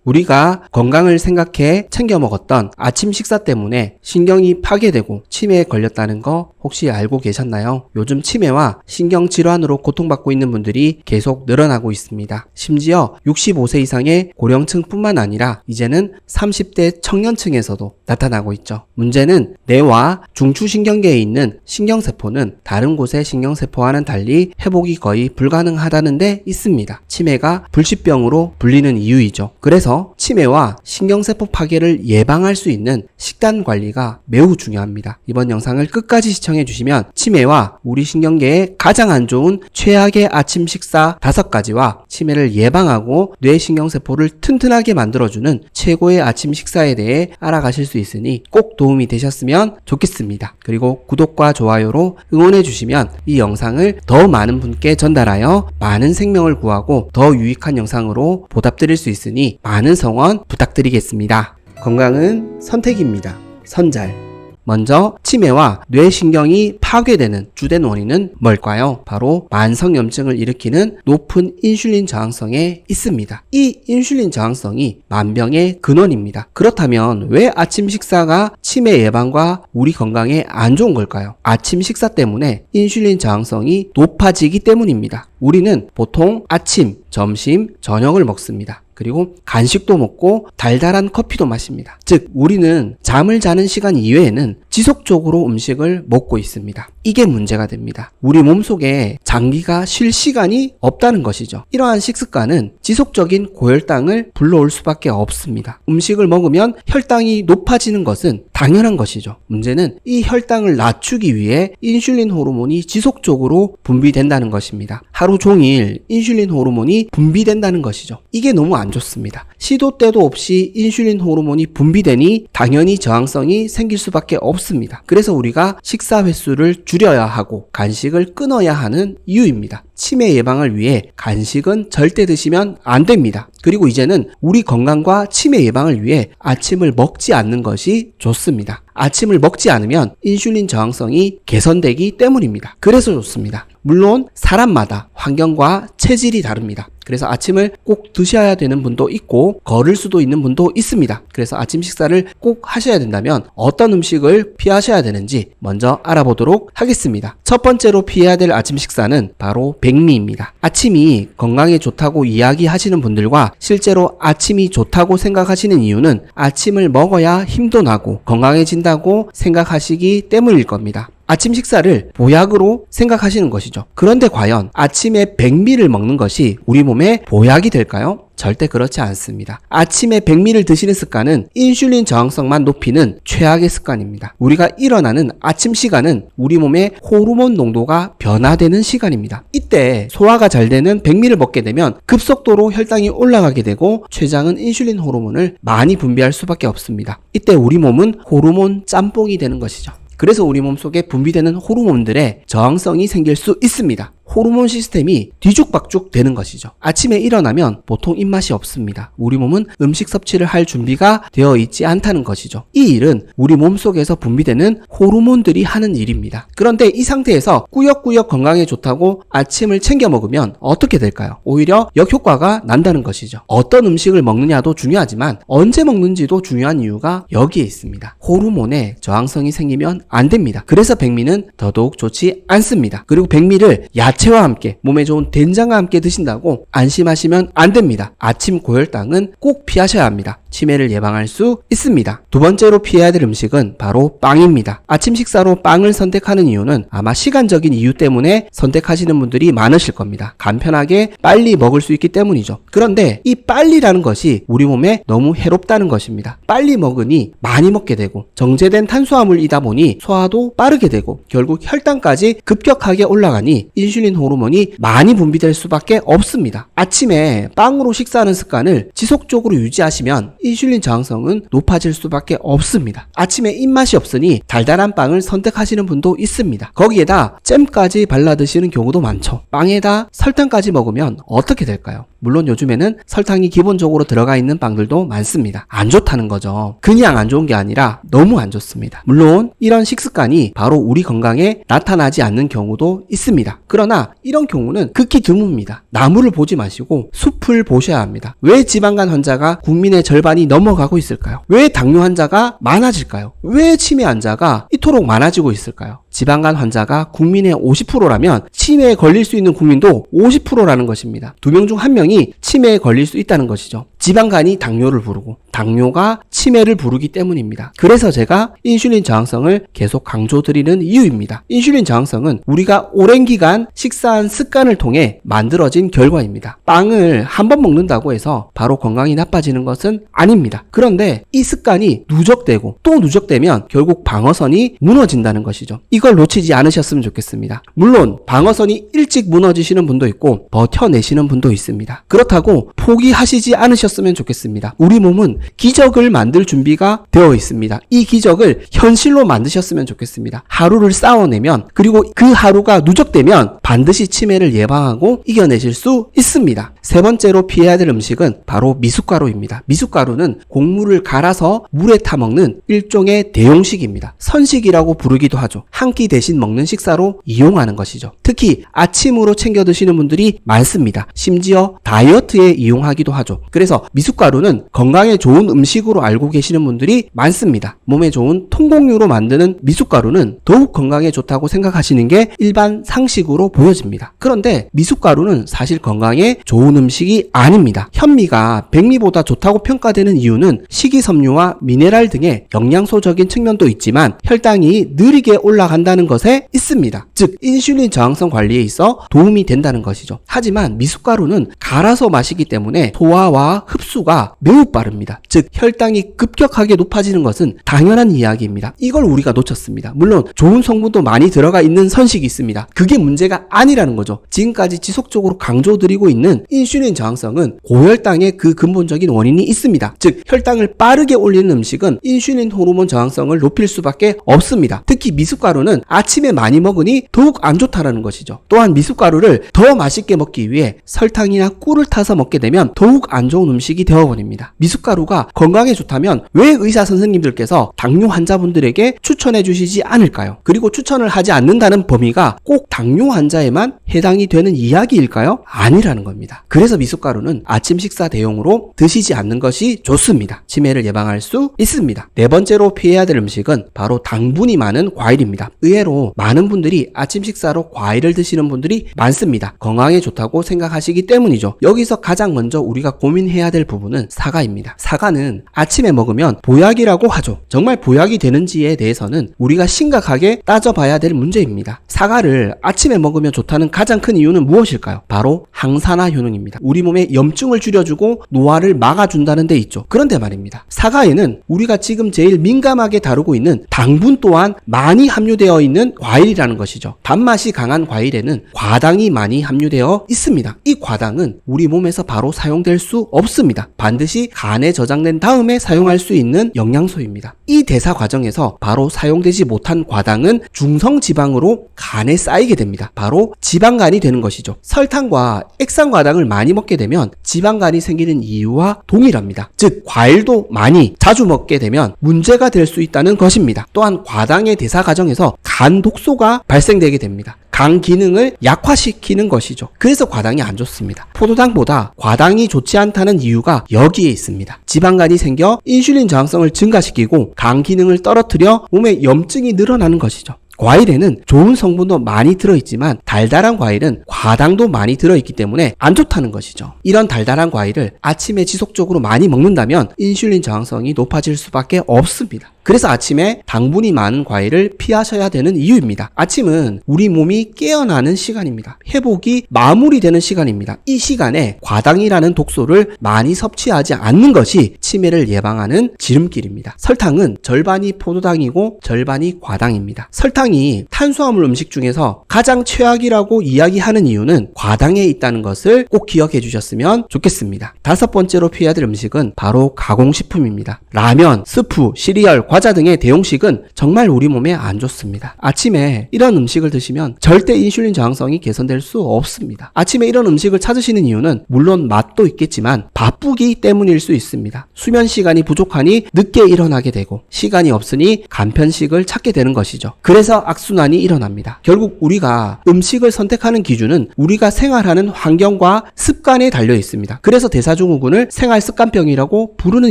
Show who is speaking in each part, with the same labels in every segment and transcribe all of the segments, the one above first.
Speaker 1: 우리가 건강을 생각해 챙겨 먹었던 아침 식사 때문에 신경이 파괴되고 치매에 걸렸다는 거 혹시 알고 계셨나요? 요즘 치매와 신경질환으로 고통받고 있는 분들이 계속 늘어나고 있습니다. 심지어 65세 이상의 고령층뿐만 아니라 이제는 30대 청년층에서도 나타나고 있죠. 문제는 뇌와 중추신경계에 있는 신경세포는 다른 곳의 신경세포와는 달리 회복이 거의 불가능하다는 데 있습니다. 치매가 불치병으로 불리는 이유이죠. 그래서 치매와 신경세포 파괴를 예방할 수 있는 식단 관리가 매우 중요합니다. 이번 영상을 끝까지 시청해 주시면 치매와 우리 신경계에 가장 안 좋은 최악의 아침 식사 5가지와 치매를 예방하고 뇌신경세포를 튼튼하게 만들어주는 최고의 아침 식사에 대해 알아가실 수 있으니 꼭 도움이 되셨으면 좋겠습니다. 그리고 구독과 좋아요로 응원해 주시면 이 영상을 더 많은 분께 전달하여 많은 생명을 구하고 더 유익한 영상으로 보답드릴 수 있으니 많은 성원 부탁드리겠습니다. 건강은 선택입니다. 선잘. 먼저 치매와 뇌신경이 파괴되는 주된 원인은 뭘까요? 바로 만성염증을 일으키는 높은 인슐린 저항성에 있습니다. 이 인슐린 저항성이 만병의 근원입니다. 그렇다면 왜 아침 식사가 치매 예방과 우리 건강에 안 좋은 걸까요? 아침 식사 때문에 인슐린 저항성이 높아지기 때문입니다. 우리는 보통 아침, 점심, 저녁을 먹습니다. 그리고 간식도 먹고 달달한 커피도 마십니다. 즉 우리는 잠을 자는 시간 이외에는 지속적으로 음식을 먹고 있습니다. 이게 문제가 됩니다. 우리 몸속에 장기가 쉴 시간이 없다는 것이죠. 이러한 식습관은 지속적인 고혈당을 불러올 수밖에 없습니다. 음식을 먹으면 혈당이 높아지는 것은 당연한 것이죠. 문제는 이 혈당을 낮추기 위해 인슐린 호르몬이 지속적으로 분비된다는 것입니다. 하루 종일 인슐린 호르몬이 분비된다는 것이죠. 이게 너무 안 좋습니다. 시도 때도 없이 인슐린 호르몬이 분비되니 당연히 저항성이 생길 수밖에 없습니다. 그래서 우리가 식사 횟수를 줄여야 하고 간식을 끊어야 하는 이유입니다. 치매 예방을 위해 간식은 절대 드시면 안 됩니다. 그리고 이제는 우리 건강과 치매 예방을 위해 아침을 먹지 않는 것이 좋습니다. 아침을 먹지 않으면 인슐린 저항성이 개선되기 때문입니다. 그래서 좋습니다. 물론 사람마다 환경과 체질이 다릅니다. 그래서 아침을 꼭 드셔야 되는 분도 있고 걸을 수도 있는 분도 있습니다. 그래서 아침 식사를 꼭 하셔야 된다면 어떤 음식을 피하셔야 되는지 먼저 알아보도록 하겠습니다. 첫 번째로 피해야 될 아침 식사는 바로 백미입니다. 아침이 건강에 좋다고 이야기하시는 분들과 실제로 아침이 좋다고 생각하시는 이유는 아침을 먹어야 힘도 나고 건강해진다고 생각하시기 때문일 겁니다. 아침 식사를 보약으로 생각하시는 것이죠. 그런데 과연 아침에 백미를 먹는 것이 우리 몸에 보약이 될까요? 절대 그렇지 않습니다. 아침에 백미를 드시는 습관은 인슐린 저항성만 높이는 최악의 습관입니다. 우리가 일어나는 아침 시간은 우리 몸의 호르몬 농도가 변화되는 시간입니다. 이때 소화가 잘 되는 백미를 먹게 되면 급속도로 혈당이 올라가게 되고 췌장은 인슐린 호르몬을 많이 분비할 수밖에 없습니다. 이때 우리 몸은 호르몬 짬뽕이 되는 것이죠. 그래서 우리 몸속에 분비되는 호르몬들의 저항성이 생길 수 있습니다. 호르몬 시스템이 뒤죽박죽 되는 것이죠. 아침에 일어나면 보통 입맛이 없습니다. 우리 몸은 음식 섭취를 할 준비가 되어 있지 않다는 것이죠. 이 일은 우리 몸속에서 분비되는 호르몬들이 하는 일입니다. 그런데 이 상태에서 꾸역꾸역 건강에 좋다고 아침을 챙겨 먹으면 어떻게 될까요? 오히려 역효과가 난다는 것이죠. 어떤 음식을 먹느냐도 중요하지만 언제 먹는지도 중요한 이유가 여기에 있습니다. 호르몬에 저항성이 생기면 안 됩니다. 그래서 백미는 더더욱 좋지 않습니다. 그리고 백미를 야채와 함께 몸에 좋은 된장과 함께 드신다고 안심하시면 안 됩니다. 아침 고혈당은 꼭 피하셔야 합니다. 치매를 예방할 수 있습니다. 두 번째로 피해야 될 음식은 바로 빵입니다. 아침 식사로 빵을 선택하는 이유는 아마 시간적인 이유 때문에 선택하시는 분들이 많으실 겁니다. 간편하게 빨리 먹을 수 있기 때문이죠. 그런데 이 빨리라는 것이 우리 몸에 너무 해롭다는 것입니다. 빨리 먹으니 많이 먹게 되고 정제된 탄수화물이다 보니 소화도 빠르게 되고 결국 혈당까지 급격하게 올라가니 인슐린 호르몬이 많이 분비될 수밖에 없습니다. 아침에 빵으로 식사하는 습관을 지속적으로 유지하시면 인슐린 저항성은 높아질 수밖에 없습니다. 아침에 입맛이 없으니 달달한 빵을 선택하시는 분도 있습니다. 거기에다 잼까지 발라 드시는 경우도 많죠. 빵에다 설탕까지 먹으면 어떻게 될까요? 물론 요즘에는 설탕이 기본적으로 들어가 있는 빵들도 많습니다. 안 좋다는 거죠. 그냥 안 좋은 게 아니라 너무 안 좋습니다. 물론 이런 식습관이 바로 우리 건강에 나타나지 않는 경우도 있습니다. 그러나 그러나 이런 경우는 극히 드뭅니다. 나무를 보지 마시고 숲을 보셔야 합니다. 왜 지방간 환자가 국민의 절반이 넘어가고 있을까요? 왜 당뇨 환자가 많아질까요? 왜 치매 환자가 이토록 많아지고 있을까요? 지방간 환자가 국민의 50%라면 치매에 걸릴 수 있는 국민도 50%라는 것입니다. 2명 중 1명이 치매에 걸릴 수 있다는 것이죠. 지방간이 당뇨를 부르고 당뇨가 치매를 부르기 때문입니다. 그래서 제가 인슐린 저항성을 계속 강조드리는 이유입니다. 인슐린 저항성은 우리가 오랜 기간 식사한 습관을 통해 만들어진 결과입니다. 빵을 한 번 먹는다고 해서 바로 건강이 나빠지는 것은 아닙니다. 그런데 이 습관이 누적되고 또 누적되면 결국 방어선이 무너진다는 것이죠. 이걸 놓치지 않으셨으면 좋겠습니다. 물론 방어선이 일찍 무너지시는 분도 있고 버텨내시는 분도 있습니다. 그렇다고 포기하시지 않으셨으면 좋겠습니다. 우리 몸은 기적을 만들 준비가 되어 있습니다. 이 기적을 현실로 만드셨으면 좋겠습니다. 하루를 쌓아내면 그리고 그 하루가 누적되면 반드시 치매를 예방하고 이겨내실 수 있습니다. 세 번째로 피해야 될 음식은 바로 미숫가루입니다. 미숫가루는 곡물을 갈아서 물에 타먹는 일종의 대용식입니다. 선식이라고 부르기도 하죠. 한 끼 대신 먹는 식사로 이용하는 것이죠. 특히 아침으로 챙겨 드시는 분들이 많습니다. 심지어 다이어트에 이용하기도 하죠. 그래서 미숫가루는 건강에 좋은 음식으로 알고 계시는 분들이 많습니다. 몸에 좋은 통곡류로 만드는 미숫가루는 더욱 건강에 좋다고 생각하시는 게 일반 상식으로 보여집니다. 그런데 미숫가루는 사실 건강에 좋은 음식이 아닙니다. 현미가 백미보다 좋다고 평가되는 이유는 식이섬유와 미네랄 등의 영양소적인 측면도 있지만 혈당이 느리게 올라간다는 것에 있습니다. 즉 인슐린 저항성 관리에 있어 도움이 된다는 것이죠. 하지만 미숫가루는 갈아서 마시기 때문에 소화와 흡수가 매우 빠릅니다. 즉 혈당이 급격하게 높아지는 것은 당연한 이야기입니다. 이걸 우리가 놓쳤습니다. 물론 좋은 성분도 많이 들어가 있는 선식이 있습니다. 그게 문제가 아니라는 거죠. 지금까지 지속적으로 강조드리고 있는 인슐린 저항성은 고혈당의 그 근본적인 원인이 있습니다. 즉 혈당을 빠르게 올리는 음식은 인슐린 호르몬 저항성을 높일 수밖에 없습니다. 특히 미숫가루는 아침에 많이 먹으니 더욱 안 좋다라는 것이죠. 또한 미숫가루를 더 맛있게 먹기 위해 설탕이나 꿀을 타서 먹게 되면 더욱 안 좋은 음식이 되어버립니다. 미숫가루가 건강에 좋다면 왜 의사 선생님들께서 당뇨 환자분들에게 추천해 주시지 않을까요? 그리고 추천을 하지 않는다는 범위가 꼭 당뇨 환자에만 해당이 되는 이야기일까요? 아니라는 겁니다. 그래서 미숫가루는 아침 식사 대용으로 드시지 않는 것이 좋습니다. 치매를 예방할 수 있습니다. 네 번째로 피해야 될 음식은 바로 당분이 많은 과일입니다. 의외로 많은 분들이 아침 식사로 과일을 드시는 분들이 많습니다. 건강에 좋다고 생각하시기 때문이죠. 여기서 가장 먼저 우리가 고민해야 될 부분은 사과입니다. 사과는 아침에 먹으면 보약이라고 하죠. 정말 보약이 되는지에 대해서는 우리가 심각하게 따져봐야 될 문제입니다. 사과를 아침에 먹으면 좋다는 가장 큰 이유는 무엇일까요? 바로 항산화 효능입니다. 우리 몸에 염증을 줄여주고 노화를 막아준다는 데 있죠. 그런데 말입니다. 사과에는 우리가 지금 제일 민감하게 다루고 있는 당분 또한 많이 함유되어 있는 과일이라는 것이죠. 단맛이 강한 과일에는 과당이 많이 함유되어 있습니다. 이 과당은 우리 몸에서 바로 사용될 수 없습니다. 반드시 간에 저장된 다음에 사용할 수 있는 영양소입니다. 이 대사 과정에서 바로 사용되지 못한 과당은 중성지방으로 간에 쌓이게 됩니다. 바로 지방간이 되는 것이죠. 설탕과 액상과당을 많이 먹게 되면 지방간이 생기는 이유와 동일합니다. 즉 과일도 많이 자주 먹게 되면 문제가 될 수 있다는 것입니다. 또한 과당의 대사 과정에서 간 독소가 발생되게 됩니다. 간 기능을 약화시키는 것이죠. 그래서 과당이 안 좋습니다. 포도당보다 과당이 좋지 않다는 이유가 여기에 있습니다. 지방간이 생겨 인슐린 저항성을 증가시키고 간 기능을 떨어뜨려 몸에 염증이 늘어나는 것이죠. 과일에는 좋은 성분도 많이 들어있지만 달달한 과일은 과당도 많이 들어있기 때문에 안 좋다는 것이죠. 이런 달달한 과일을 아침에 지속적으로 많이 먹는다면 인슐린 저항성이 높아질 수밖에 없습니다. 그래서 아침에 당분이 많은 과일을 피하셔야 되는 이유입니다. 아침은 우리 몸이 깨어나는 시간입니다. 회복이 마무리되는 시간입니다. 이 시간에 과당이라는 독소를 많이 섭취하지 않는 것이 치매를 예방하는 지름길입니다. 설탕은 절반이 포도당이고 절반이 과당입니다. 설탕이 탄수화물 음식 중에서 가장 최악이라고 이야기하는 이유는 과당에 있다는 것을 꼭 기억해 주셨으면 좋겠습니다. 다섯 번째로 피해야 될 음식은 바로 가공식품입니다. 라면, 스프, 시리얼, 과자 등의 대용식은 정말 우리 몸에 안 좋습니다. 아침에 이런 음식을 드시면 절대 인슐린 저항성이 개선될 수 없습니다. 아침에 이런 음식을 찾으시는 이유는 물론 맛도 있겠지만 바쁘기 때문일 수 있습니다. 수면 시간이 부족하니 늦게 일어나게 되고 시간이 없으니 간편식을 찾게 되는 것이죠. 그래서 악순환이 일어납니다. 결국 우리가 음식을 선택하는 기준은 우리가 생활하는 환경과 습관에 달려 있습니다. 그래서 대사증후군을 생활습관병이라고 부르는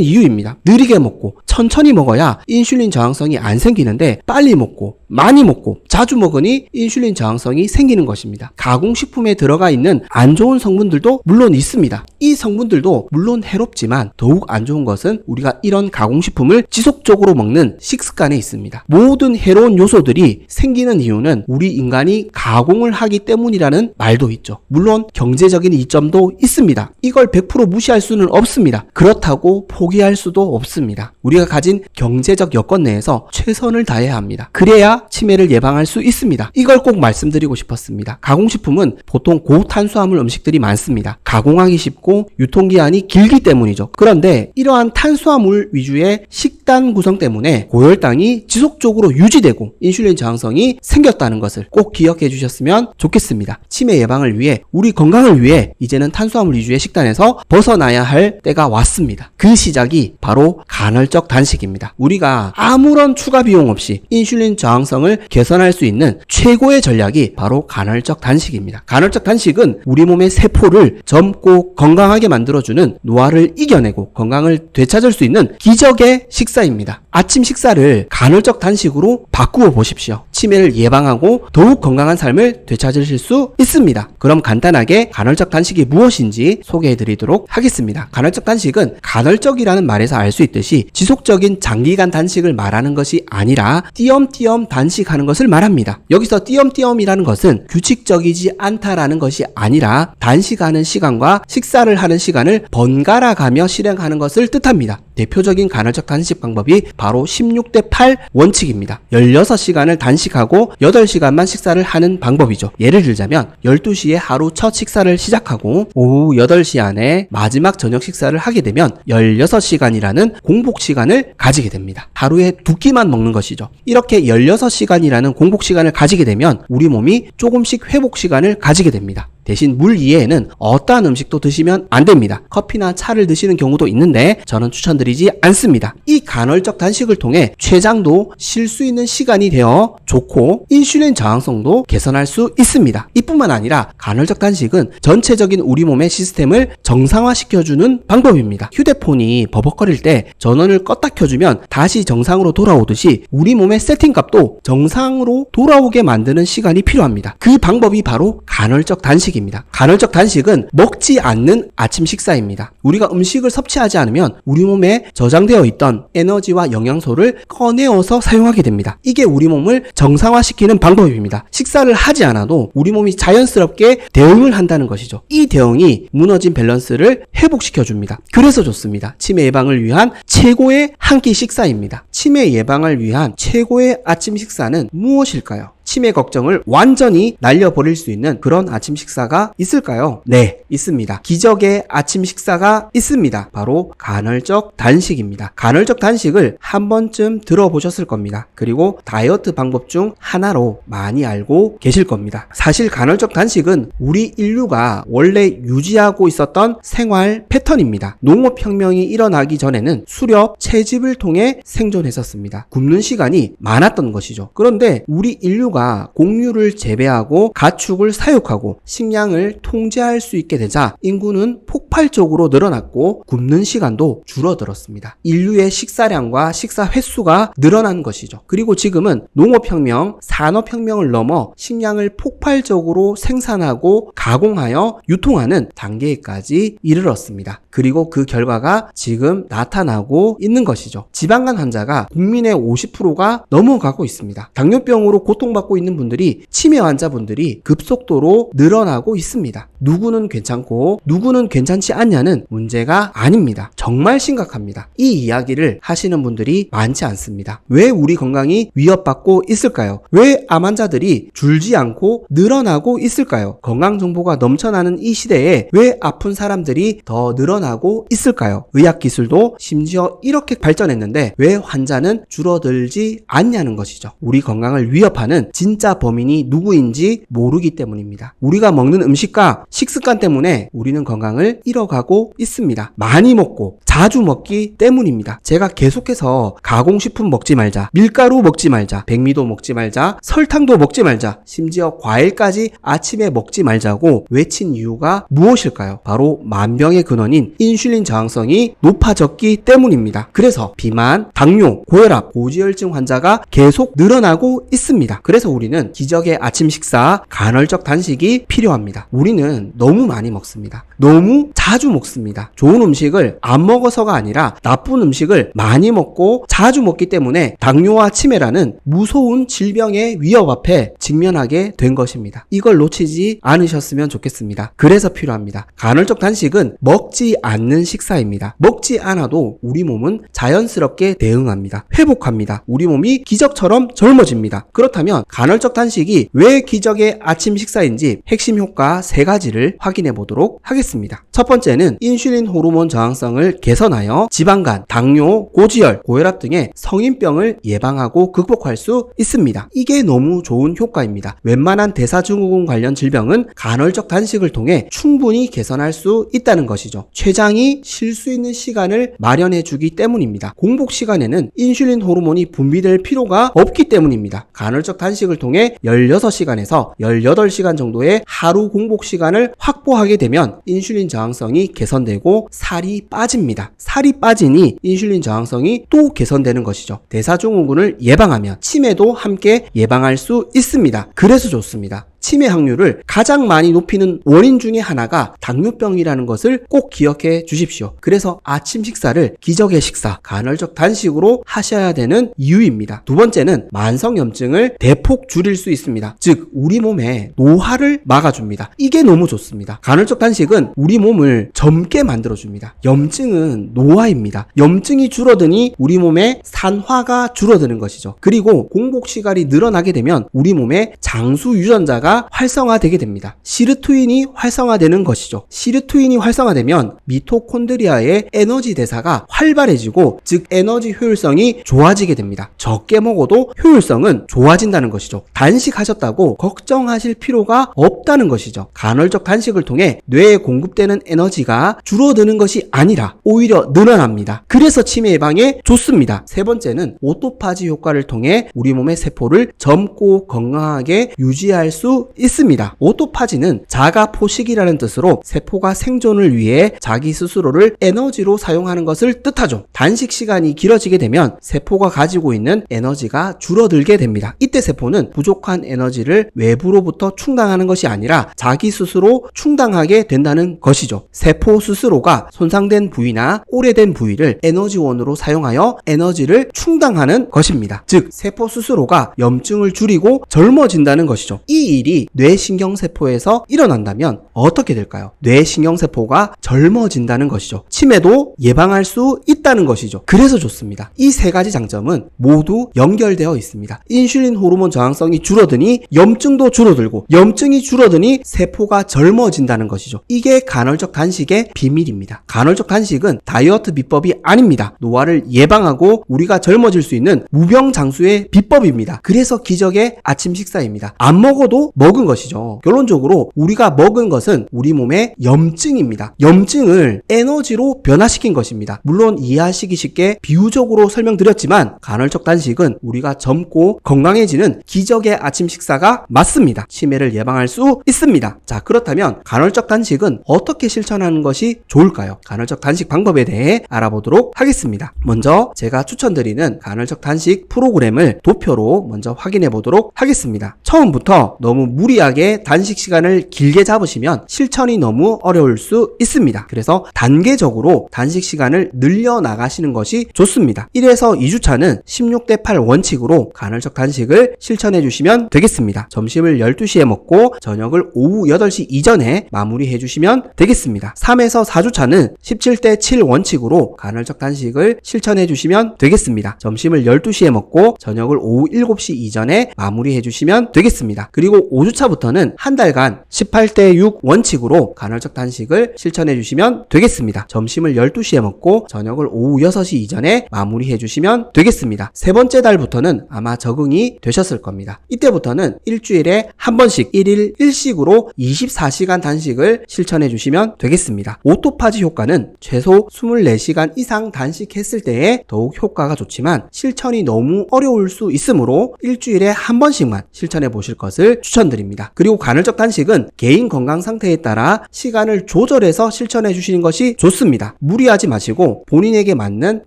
Speaker 1: 이유입니다. 느리게 먹고 천천히 먹어야 인슐린 저항성이 안 생기는데 빨리 먹고 많이 먹고 자주 먹으니 인슐린 저항성이 생기는 것입니다. 가공식품에 들어가 있는 안 좋은 성분들도 물론 있습니다. 이 성분들도 물론 해롭지만 더욱 안 좋은 것은 우리가 이런 가공식품을 지속적으로 먹는 식습관에 있습니다. 모든 해로운 요소들이 생기는 이유는 우리 인간이 가공을 하기 때문이라는 말도 있죠. 물론 경제적인 이점도 있습니다. 이걸 100% 무시할 수는 없습니다. 그렇다고 포기할 수도 없습니다. 우리가 가진 경제적 여건 내에서 최선을 다해야 합니다. 그래야 치매를 예방할 수 있습니다. 이걸 꼭 말씀드리고 싶었습니다. 가공식품은 보통 고탄수화물 음식들이 많습니다. 가공하기 쉽고 유통기한이 길기 때문이죠. 그런데 이러한 탄수화물 위주의 식단 구성 때문에 고혈당이 지속적으로 유지되고 인슐린 저항성이 생겼다는 것을 꼭 기억해 주셨으면 좋겠습니다. 치매 예방을 위해 우리 건강을 위해 이제는 탄수화물 위주의 식단에서 벗어나야 할 때가 왔습니다. 그 시작이 바로 간헐적 단식입니다. 우리가 아무런 추가 비용 없이 인슐린 저항성을 개선할 수 있는 최고의 전략이 바로 간헐적 단식입니다. 간헐적 단식은 우리 몸의 세포를 젊고 건강하게 만들어주는 노화를 이겨내고 건강을 되찾을 수 있는 기적의 식사입니다. 아침 식사를 간헐적 단식으로 바꾸어 보십시오. 치매를 예방하고 더욱 건강한 삶을 되찾으실 수 있습니다. 그럼 간단하게 간헐적 단식이 무엇인지 소개해 드리도록 하겠습니다. 간헐적 단식은 간헐적이라는 말에서 알 수 있듯이 지속적인 장기간 단식을 말하는 것이 아니라 띄엄띄엄 단식하는 것을 말합니다. 여기서 띄엄띄엄이라는 것은 규칙적이지 않다라는 것이 아니라 단식하는 시간과 식사를 하는 시간을 번갈아 가며 실행하는 것을 뜻합니다. 대표적인 간헐적 단식 방법이 바로 16대8 원칙입니다. 16시간을 단식하고 8시간만 식사를 하는 방법이죠. 예를 들자면 12시에 하루 첫 식사를 시작하고 오후 8시 안에 마지막 저녁 식사를 하게 되면 16시간이라는 공복 시간을 가지게 됩니다. 하루에 2끼만 먹는 것이죠. 이렇게 16시간이라는 공복 시간을 가지게 되면 우리 몸이 조금씩 회복 시간을 가지게 됩니다. 대신 물 이외에는 어떠한 음식도 드시면 안 됩니다. 커피나 차를 드시는 경우도 있는데 저는 추천드리지 않습니다. 이 간헐적 단식을 통해 췌장도 쉴 수 있는 시간이 되어 좋고 인슐린 저항성도 개선할 수 있습니다. 이뿐만 아니라 간헐적 단식은 전체적인 우리 몸의 시스템을 정상화시켜주는 방법입니다. 휴대폰이 버벅거릴 때 전원을 껐다 켜주면 다시 정상으로 돌아오듯이 우리 몸의 세팅값도 정상으로 돌아오게 만드는 시간이 필요합니다. 그 방법이 바로 간헐적 단식 간헐적 단식은 먹지 않는 아침 식사입니다. 우리가 음식을 섭취하지 않으면 우리 몸에 저장되어 있던 에너지와 영양소를 꺼내어서 사용하게 됩니다. 이게 우리 몸을 정상화시키는 방법입니다. 식사를 하지 않아도 우리 몸이 자연스럽게 대응을 한다는 것이죠. 이 대응이 무너진 밸런스를 회복시켜줍니다. 그래서 좋습니다. 치매 예방을 위한 최고의 한 끼 식사입니다. 치매 예방을 위한 최고의 아침 식사는 무엇일까요? 치매 걱정을 완전히 날려버릴 수 있는 그런 아침 식사가 있을까요? 네, 있습니다. 기적의 아침 식사가 있습니다. 바로 간헐적 단식입니다. 간헐적 단식을 한 번쯤 들어보셨을 겁니다. 그리고 다이어트 방법 중 하나로 많이 알고 계실 겁니다. 사실 간헐적 단식은 우리 인류가 원래 유지하고 있었던 생활 패턴입니다. 농업혁명이 일어나기 전에는 수렵, 채집을 통해 생존했었습니다. 굶는 시간이 많았던 것이죠. 그런데 우리 인류가 곡류를 재배하고 가축을 사육하고 식량을 통제할 수 있게 되자 인구는 폭발적으로 늘어났고 굶는 시간도 줄어들었습니다. 인류의 식사량과 식사 횟수가 늘어난 것이죠. 그리고 지금은 농업혁명, 산업혁명을 넘어 식량을 폭발적으로 생산하고 가공하여 유통하는 단계까지 이르렀습니다. 그리고 그 결과가 지금 나타나고 있는 것이죠. 지방간 환자가 국민의 50%가 넘어가고 있습니다. 당뇨병으로 고통받고 위협받고 있는 분들이, 치매 환자분들이 급속도로 늘어나고 있습니다. 누구는 괜찮고 누구는 괜찮지 않냐는 문제가 아닙니다. 정말 심각합니다. 이 이야기를 하시는 분들이 많지 않습니다. 왜 우리 건강이 위협받고 있을까요? 왜 암 환자들이 줄지 않고 늘어나고 있을까요? 건강 정보가 넘쳐나는 이 시대에 왜 아픈 사람들이 더 늘어나고 있을까요? 의학 기술도 심지어 이렇게 발전했는데 왜 환자는 줄어들지 않냐는 것이죠. 우리 건강을 위협하는 진짜 범인이 누구인지 모르기 때문입니다. 우리가 먹는 음식과 식습관 때문에 우리는 건강을 잃어가고 있습니다. 많이 먹고 자주 먹기 때문입니다. 제가 계속해서 가공식품 먹지 말자, 밀가루 먹지 말자, 백미도 먹지 말자, 설탕도 먹지 말자, 심지어 과일까지 아침에 먹지 말자고 외친 이유가 무엇일까요? 바로 만병의 근원인 인슐린 저항성이 높아졌기 때문입니다. 그래서 비만, 당뇨, 고혈압, 고지혈증 환자가 계속 늘어나고 있습니다. 그래서 우리는 기적의 아침 식사, 간헐적 단식이 필요합니다. 우리는 너무 많이 먹습니다. 너무 자주 먹습니다. 좋은 음식을 안 먹어서가 아니라 나쁜 음식을 많이 먹고 자주 먹기 때문에 당뇨와 치매라는 무서운 질병의 위협 앞에 직면하게 된 것입니다. 이걸 놓치지 않으셨으면 좋겠습니다. 그래서 필요합니다. 간헐적 단식은 먹지 않는 식사입니다. 먹지 않아도 우리 몸은 자연스럽게 대응합니다. 회복합니다. 우리 몸이 기적처럼 젊어집니다. 그렇다면 간헐적 단식이 왜 기적의 아침 식사인지 핵심 효과 3가지를 확인해 보도록 하겠습니다. 첫 번째는 인슐린 호르몬 저항성을 개선하여 지방간, 당뇨, 고지혈, 고혈압 등의 성인병을 예방하고 극복할 수 있습니다. 이게 너무 좋은 효과입니다. 웬만한 대사증후군 관련 질병은 간헐적 단식을 통해 충분히 개선할 수 있다는 것이죠. 췌장이 쉴 수 있는 시간을 마련해 주기 때문입니다. 공복 시간에는 인슐린 호르몬이 분비될 필요가 없기 때문입니다. 간헐적 단식을 통해 16시간에서 18시간 정도의 하루 공복 시간을 확보하게 되면 인슐린 저항성이 개선되고 살이 빠집니다. 살이 빠지니 인슐린 저항성이 또 개선되는 것이죠. 대사증후군을 예방하면 치매도 함께 예방할 수 있습니다. 그래서 좋습니다. 치매 확률을 가장 많이 높이는 원인 중에 하나가 당뇨병이라는 것을 꼭 기억해 주십시오. 그래서 아침 식사를 기적의 식사, 간헐적 단식으로 하셔야 되는 이유입니다. 두 번째는 만성염증을 대폭 줄일 수 있습니다. 즉 우리 몸에 노화를 막아줍니다. 이게 너무 좋습니다. 간헐적 단식은 우리 몸을 젊게 만들어줍니다. 염증은 노화입니다. 염증이 줄어드니 우리 몸에 산화가 줄어드는 것이죠. 그리고 공복 시간이 늘어나게 되면 우리 몸에 장수 유전자가 활성화되게 됩니다. 시르투인이 활성화되는 것이죠. 시르투인이 활성화되면 미토콘드리아의 에너지 대사가 활발해지고 즉 에너지 효율성이 좋아지게 됩니다. 적게 먹어도 효율성은 좋아진다는 것이죠. 단식하셨다고 걱정하실 필요가 없다는 것이죠. 간헐적 단식을 통해 뇌에 공급되는 에너지가 줄어드는 것이 아니라 오히려 늘어납니다. 그래서 치매 예방에 좋습니다. 세 번째는 오토파지 효과를 통해 우리 몸의 세포를 젊고 건강하게 유지할 수 있습니다. 오토파지는 자가 포식이라는 뜻으로 세포가 생존을 위해 자기 스스로를 에너지로 사용하는 것을 뜻하죠. 단식 시간이 길어지게 되면 세포가 가지고 있는 에너지가 줄어들게 됩니다. 이때 세포는 부족한 에너지를 외부로부터 충당하는 것이 아니라 자기 스스로 충당하게 된다는 것이죠. 세포 스스로가 손상된 부위나 오래된 부위를 에너지원으로 사용하여 에너지를 충당하는 것입니다. 즉 세포 스스로가 염증을 줄이고 젊어진다는 것이죠. 이 일이 뇌신경세포에서 일어난다면 어떻게 될까요? 뇌신경세포가 젊어진다는 것이죠. 치매도 예방할 수 있다는 것이죠. 그래서 좋습니다. 이 3가지 장점은 모두 연결되어 있습니다. 인슐린 호르몬 저항성이 줄어드니 염증도 줄어들고 염증이 줄어드니 세포가 젊어진다는 것이죠. 이게 간헐적 단식의 비밀입니다. 간헐적 단식은 다이어트 비법이 아닙니다. 노화를 예방하고 우리가 젊어질 수 있는 무병장수의 비법입니다. 그래서 기적의 아침 식사입니다. 안 먹어도 먹은 것이죠. 결론적으로 우리가 먹은 것은 우리 몸의 염증입니다. 염증을 에너지로 변화시킨 것입니다. 물론 이해하시기 쉽게 비유적으로 설명드렸지만 간헐적 단식은 우리가 젊고 건강해지는 기적의 아침 식사가 맞습니다. 치매를 예방할 수 있습니다. 자, 그렇다면 간헐적 단식은 어떻게 실천하는 것이 좋을까요? 간헐적 단식 방법에 대해 알아보도록 하겠습니다. 먼저 제가 추천드리는 간헐적 단식 프로그램을 도표로 먼저 확인해 보도록 하겠습니다. 처음부터 너무 너무 무리하게 단식 시간을 길게 잡으시면 실천이 너무 어려울 수 있습니다. 그래서 단계적으로 단식 시간을 늘려 나가시는 것이 좋습니다. 1에서 2주차는 16대8 원칙으로 간헐적 단식을 실천해 주시면 되겠습니다. 점심을 12시에 먹고 저녁을 오후 8시 이전에 마무리해 주시면 되겠습니다. 3에서 4주차는 17대7 원칙으로 간헐적 단식을 실천해 주시면 되겠습니다. 점심을 12시에 먹고 저녁을 오후 7시 이전에 마무리해 주시면 되겠습니다. 그리고 5주차부터는 한 달간 18대6 원칙으로 간헐적 단식을 실천해 주시면 되겠습니다. 점심을 12시에 먹고 저녁을 오후 6시 이전에 마무리해 주시면 되겠습니다. 세 번째 달부터는 아마 적응이 되셨을 겁니다. 이때부터는 일주일에 한 번씩 1일 1식으로 24시간 단식을 실천해 주시면 되겠습니다. 오토파지 효과는 최소 24시간 이상 단식했을 때에 더욱 효과가 좋지만 실천이 너무 어려울 수 있으므로 일주일에 한 번씩만 실천해 보실 것을 추천드립니다. 그리고 간헐적 단식은 개인 건강 상태에 따라 시간을 조절해서 실천해 주시는 것이 좋습니다. 무리하지 마시고 본인에게 맞는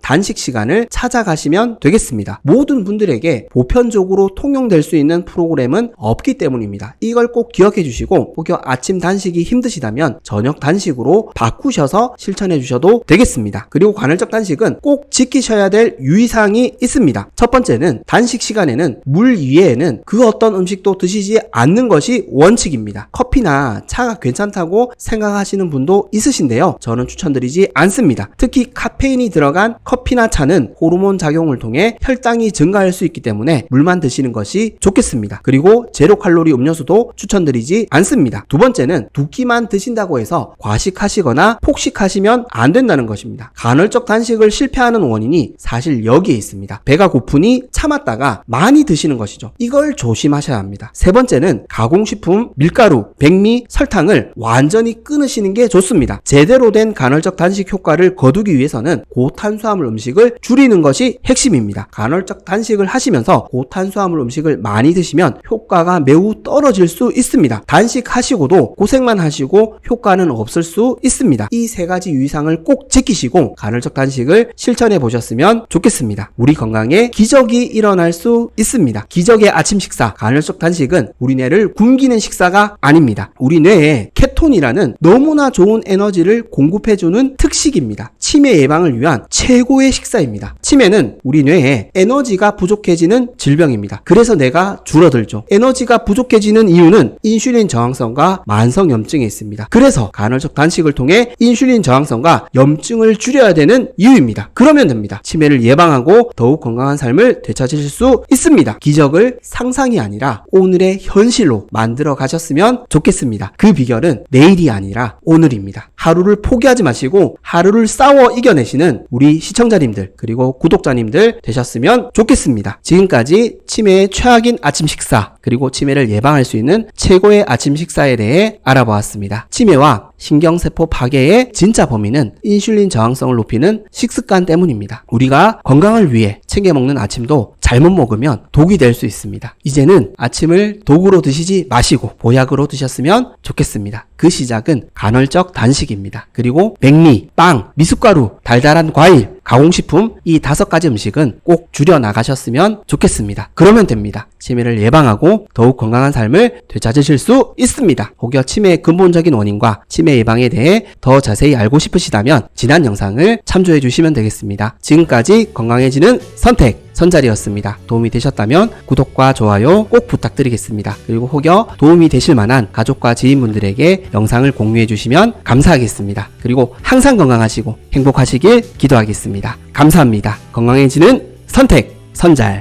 Speaker 1: 단식 시간을 찾아가시면 되겠습니다. 모든 분들에게 보편적으로 통용될 수 있는 프로그램은 없기 때문입니다. 이걸 꼭 기억해 주시고 혹여 아침 단식이 힘드시다면 저녁 단식으로 바꾸셔서 실천해 주셔도 되겠습니다. 그리고 간헐적 단식은 꼭 지키셔야 될 유의사항이 있습니다. 첫 번째는 단식 시간에는 물 이외에는 그 어떤 음식도 드시지 않는 것이 원칙입니다. 커피나 차가 괜찮다고 생각하시는 분도 있으신데요. 저는 추천드리지 않습니다. 특히 카페인이 들어간 커피나 차는 호르몬 작용을 통해 혈당이 증가할 수 있기 때문에 물만 드시는 것이 좋겠습니다. 그리고 제로 칼로리 음료수도 추천드리지 않습니다. 두 번째는 두 끼만 드신다고 해서 과식하시거나 폭식하시면 안 된다는 것입니다. 간헐적 단식을 실패하는 원인이 사실 여기에 있습니다. 배가 고프니 참았다가 많이 드시는 것이죠. 이걸 조심하셔야 합니다. 세 번째는 가공식품, 밀가루, 백미, 설탕을 완전히 끊으시는 게 좋습니다. 제대로 된 간헐적 단식 효과를 거두기 위해서는 고탄수화물 음식을 줄이는 것이 핵심입니다. 간헐적 단식을 하시면서 고탄수화물 음식을 많이 드시면 효과가 매우 떨어질 수 있습니다. 단식하시고도 고생만 하시고 효과는 없을 수 있습니다. 이 세 가지 유의사항을 꼭 지키시고 간헐적 단식을 실천해 보셨으면 좋겠습니다. 우리 건강에 기적이 일어날 수 있습니다. 기적의 아침 식사, 간헐적 단식은 우리 뇌를 굶기는 식사가 아닙니다. 우리 뇌에 케톤이라는 너무나 좋은 에너지를 공급해주는 특식입니다. 치매 예방을 위한 최고의 식사입니다. 치매는 우리 뇌에 에너지가 부족해지는 질병입니다. 그래서 뇌가 줄어들죠. 에너지가 부족해지는 이유는 인슐린 저항성과 만성염증에 있습니다. 그래서 간헐적 단식을 통해 인슐린 저항성과 염증을 줄여야 되는 이유입니다. 그러면 됩니다. 치매를 예방하고 더욱 건강한 삶을 되찾으실 수 있습니다. 기적을 상상이 아니라 오늘의 현실로 만들어 가셨으면 좋겠습니다. 그 비결은 내일이 아니라 오늘입니다. 하루를 포기하지 마시고 하루를 싸워 이겨내시는 우리 시청자님들 그리고 구독자님들 되셨으면 좋겠습니다. 지금까지 치매의 최악인 아침 식사 그리고 치매를 예방할 수 있는 최고의 아침 식사에 대해 알아보았습니다. 치매와 신경세포 파괴의 진짜 범인은 인슐린 저항성을 높이는 식습관 때문입니다. 우리가 건강을 위해 챙겨 먹는 아침도 잘못 먹으면 독이 될 수 있습니다. 이제는 아침을 독으로 드시지 마시고 보약으로 드셨으면 좋겠습니다. 그 시작은 간헐적 단식입니다. 그리고 백미, 빵, 미숫가루, 달달한 과일, 가공식품 이 5가지 음식은 꼭 줄여 나가셨으면 좋겠습니다. 그러면 됩니다. 치매를 예방하고 더욱 건강한 삶을 되찾으실 수 있습니다. 혹여 치매의 근본적인 원인과 치매 예방에 대해 더 자세히 알고 싶으시다면 지난 영상을 참조해 주시면 되겠습니다. 지금까지 건강해지는 선택 선잘이었습니다. 도움이 되셨다면 구독과 좋아요 꼭 부탁드리겠습니다. 그리고 혹여 도움이 되실 만한 가족과 지인분들에게 영상을 공유해 주시면 감사하겠습니다. 그리고 항상 건강하시고 행복하시길 기도하겠습니다. 감사합니다. 건강해지는 선택 선잘.